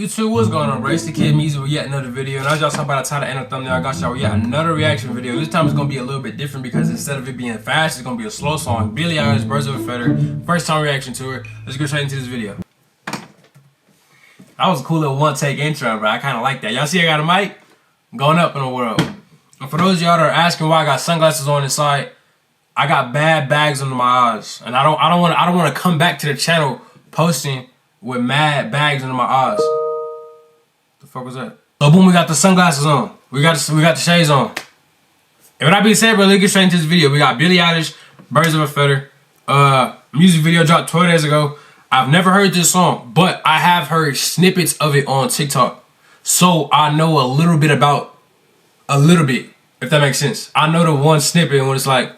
YouTube, what's going on, bro? It's the kid Meezy with yet another video, and as y'all saw by the title and the thumbnail, I got y'all yet another reaction video. This time it's gonna be a little bit different because instead of it being fast, it's gonna be a slow song. Billie Eilish, Birds of a Feather, first time reaction to her. Let's go straight into this video. That was a cool little one take intro, bro. I kind of like that. Y'all see I got a mic? Going up in the world. And for those of y'all that are asking why I got sunglasses on inside, I got bad bags under my eyes, and I don't want to come back to the channel posting with mad bags under my eyes. The fuck was that? So boom, we got the sunglasses on. We got the shades on. And with that being said, bro, let's get straight into this video. We got Billie Eilish, Birds of a Feather. Music video dropped 12 days ago. I've never heard this song, but I have heard snippets of it on TikTok. So I know a little bit, if that makes sense. I know the one snippet when it's like,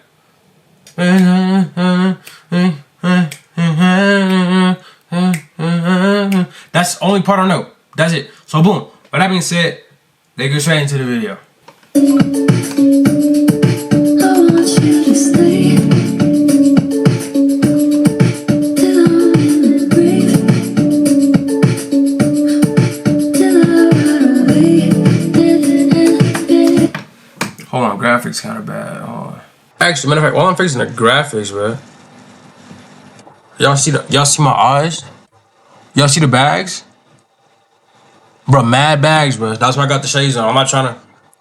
that's the only part I know. That's it. So boom. But that being said, let's get straight into the video. I want you to stay till I'm in the grave, till I run away. Hold on, graphics kind of bad. Actually, matter of fact, while I'm fixing the graphics, bro, y'all see my eyes? Y'all see the bags? Bro, mad bags, bro. That's why I got the shades on. I'm not trying to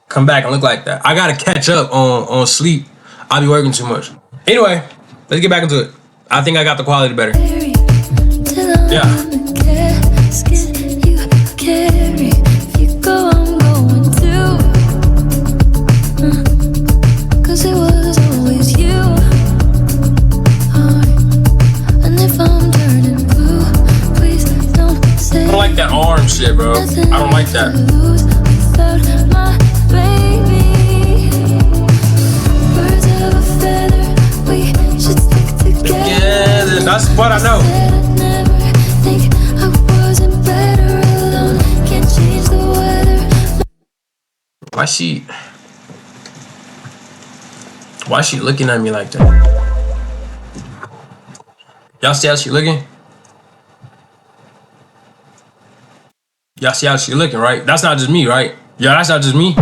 come back and look like that. I gotta catch up on sleep. I be working too much. Anyway, let's get back into it. I think I got the quality better. Yeah. I don't like that arm shit, bro. I don't like that. Yeah, that's what I know. Why she looking at me like that? Y'all see how she looking? Y'all see how she looking, right? That's not just me, right? Yeah, that's not just me.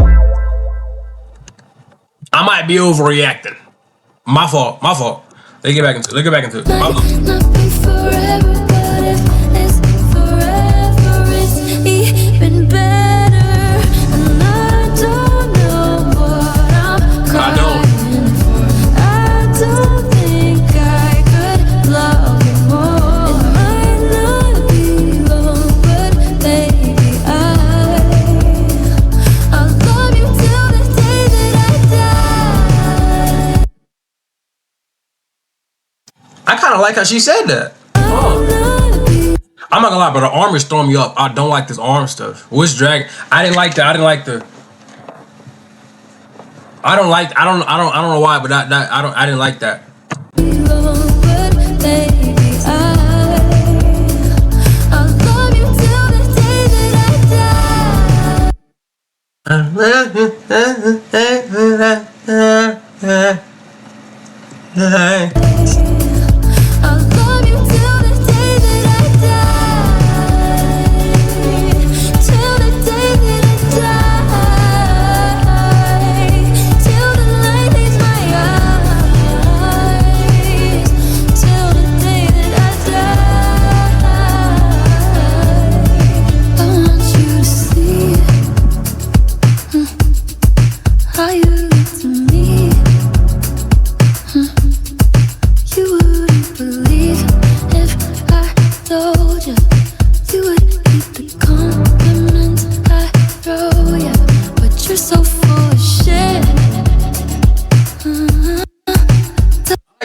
I might be overreacting. My fault. Let's get back into it. My fault. I kind of like how she said that. I'm not gonna lie, but the arm is throwing me up. I don't like this arm stuff. What's drag? I didn't like that. I don't know why, but I didn't like that.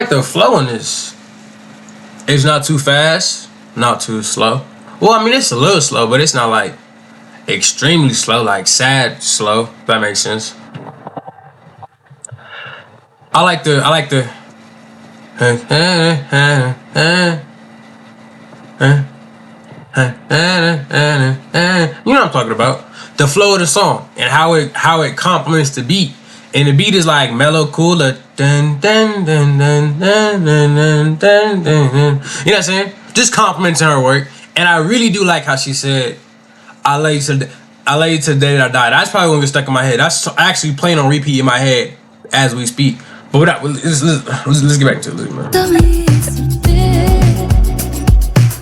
The flow in this is not too fast, not too slow. Well, I mean, it's a little slow, but it's not like extremely slow, like sad slow, if that makes sense. I like the you know what I'm talking about, the flow of the song and how it complements the beat. And the beat is like mellow, cool, dun, dun, dun, dun, dun, dun, dun, dun, dun. You know what I'm saying? Just complimenting her work. And I really do like how she said, I love you till I love you till the day that I die. That's probably gonna get stuck in my head. That's actually playing on repeat in my head as we speak. But without, let's get back to it, man. Tell me it's a bit.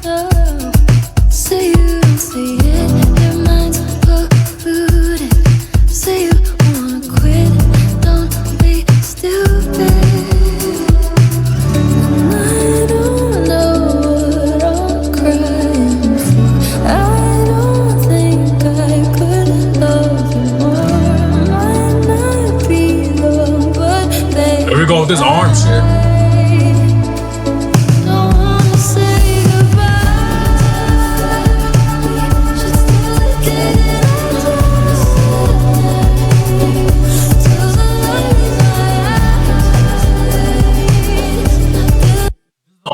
Oh, say you don't see it. Your mind's polluted. Say you wanna quit. Don't be stupid. I don't know what I'm crying for. I don't think I could love you more. Might not be the but baby. Here we go with this arm shit.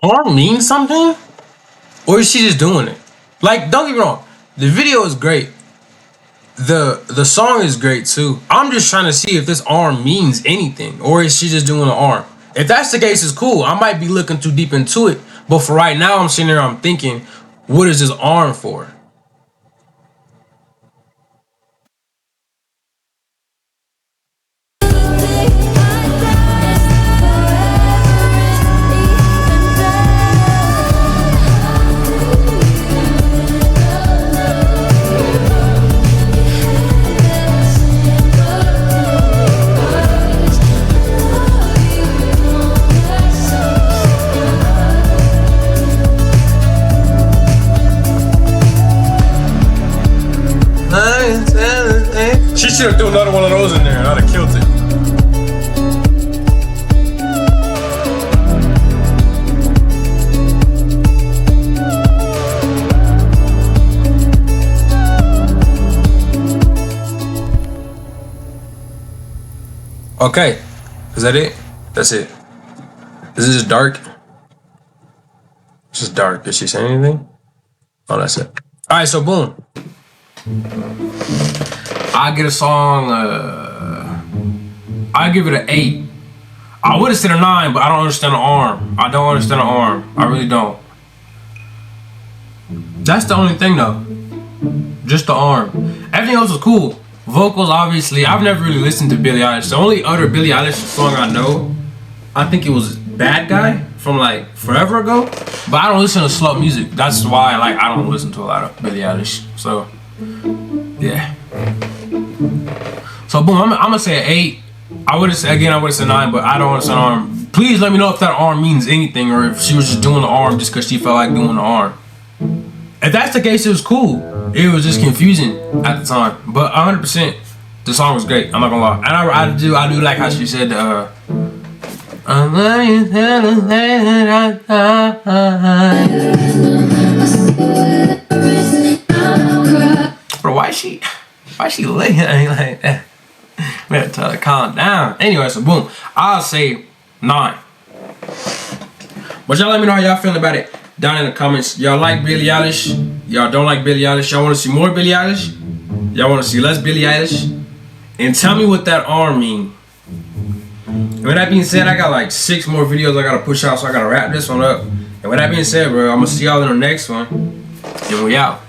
Arm mean something? Or is she just doing it? Like, don't get me wrong, the video is great. The song is great too. I'm just trying to see if this arm means anything, or is she just doing an arm? If that's the case, it's cool. I might be looking too deep into it, but for right now, I'm sitting there, I'm thinking, what is this arm for? She should have threw another one of those in there and I'd have killed it. Okay, is that it? That's it. Is it just dark? It's just dark. Did she say anything? Oh, that's it. All right, so boom. I get a song. I give it an 8. I would have said a 9, but I don't understand the arm. I don't understand the arm. I really don't. That's the only thing though. Just the arm. Everything else was cool. Vocals, obviously. I've never really listened to Billie Eilish. The only other Billie Eilish song I know, I think it was "Bad Guy" from like forever ago. But I don't listen to slow music. That's why I don't listen to a lot of Billie Eilish. So yeah. So boom, I'm gonna say an 8. I would have said 9, but I don't understand the arm. Please let me know if that arm means anything, or if she was just doing the arm just because she felt like doing the arm. If that's the case, it was cool. It was just confusing at the time, but 100%, the song was great. I'm not gonna lie, and I do like how she said, Bro, why is she laying like that? We have to tell her to calm down. Anyway, so boom, I'll say 9. But y'all let me know how y'all feeling about it down in the comments. Y'all like Billie Eilish? Y'all don't like Billie Eilish? Y'all want to see more Billie Eilish? Y'all want to see less Billie Eilish? And tell me what that arm mean. And with that being said, I got like 6 more videos I gotta push out, so I gotta wrap this one up. And with that being said, bro, I'm gonna see y'all in the next one. And we out.